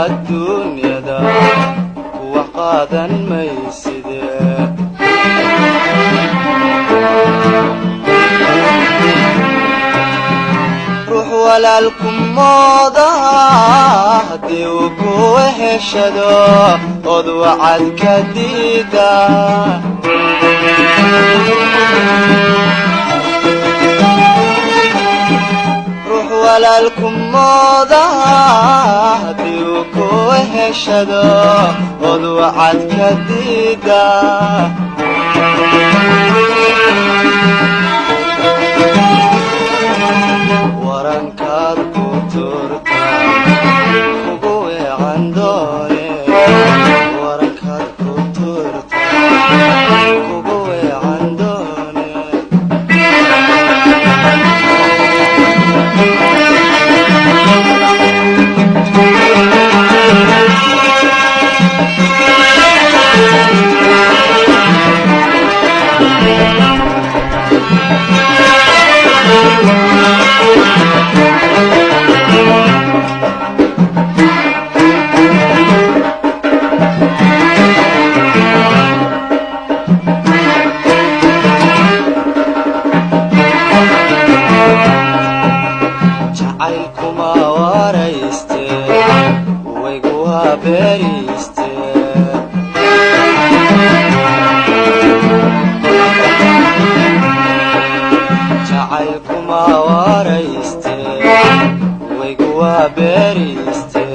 الدنيا دا وقادا ميسده روح walaalkum mooda haddii uu ku heshado ood wacad ka diida ruux walaalkum mooda haddii uu ku heshado ood wacad ka diida warankaad ku turta kugu weecan doone warankaad ku turta kugu weecan doone jacaylkuma warayste waygu habeeriste jacaylkuma warayste waygu habeeriste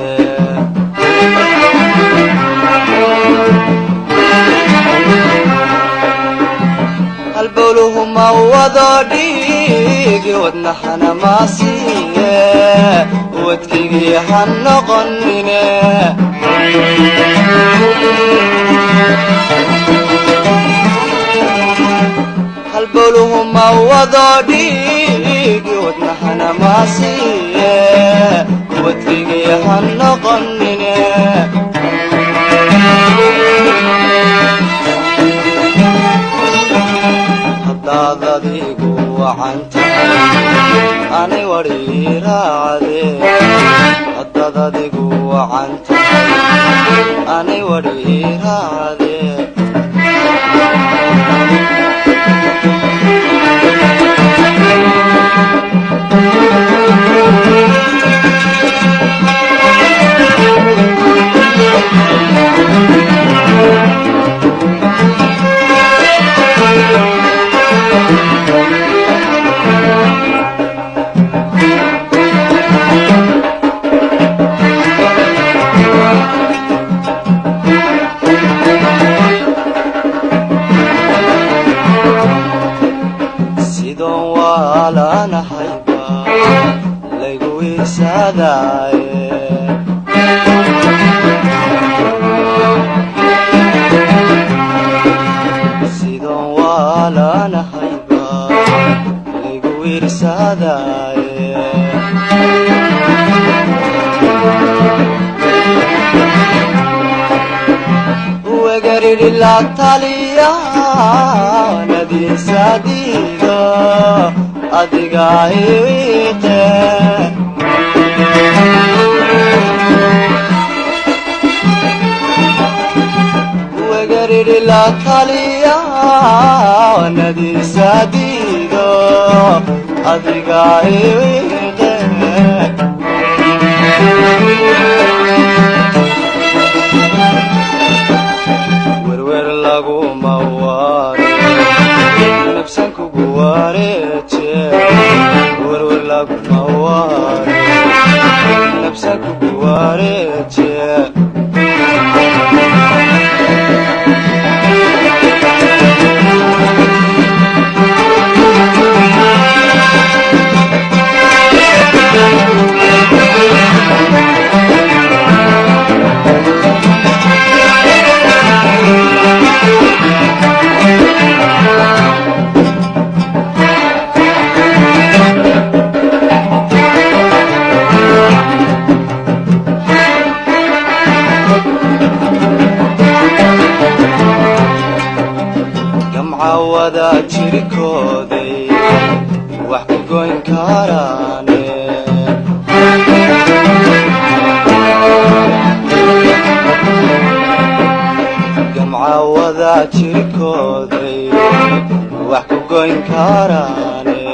halbowluhu ma wado dhiigi wadnahana ma siiye wadkaygii ha noqonine halbowluhu ma wado dhiigi wadnahana ma siiye wadkaygii ha noqonine haddaad adigu wacan tahay anay wadhii raacde haddaad adigu wacan tahay anay wadhii raacde sidon waalanahayba laygu isadaaye sidon waalanahayba laygu irsadaaye wegariri la taliya nadiisadiido adiga iwiite wegariri la taliya nadiisadiido adiga iwiite werwer laguma waare nabsan kugu wareeje werwer laguma waare nabsan kugu wareeje warmooday wax ku goyn karaane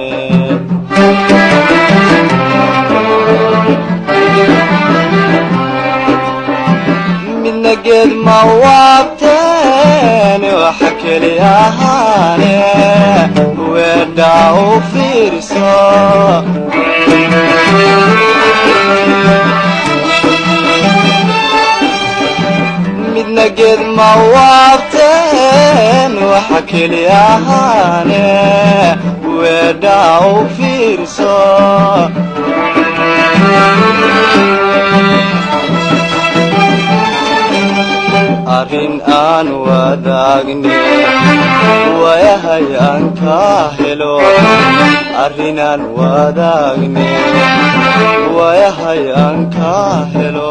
midna geed ma waabteen waxa keli ahaane weedhaa u fiirso midna geed ma waabteen waxa keli ahaane weedhaa u fiirso arrin aan wadaagne wayahay aan ka helo arrin aan wadaagne wayahay aan ka helo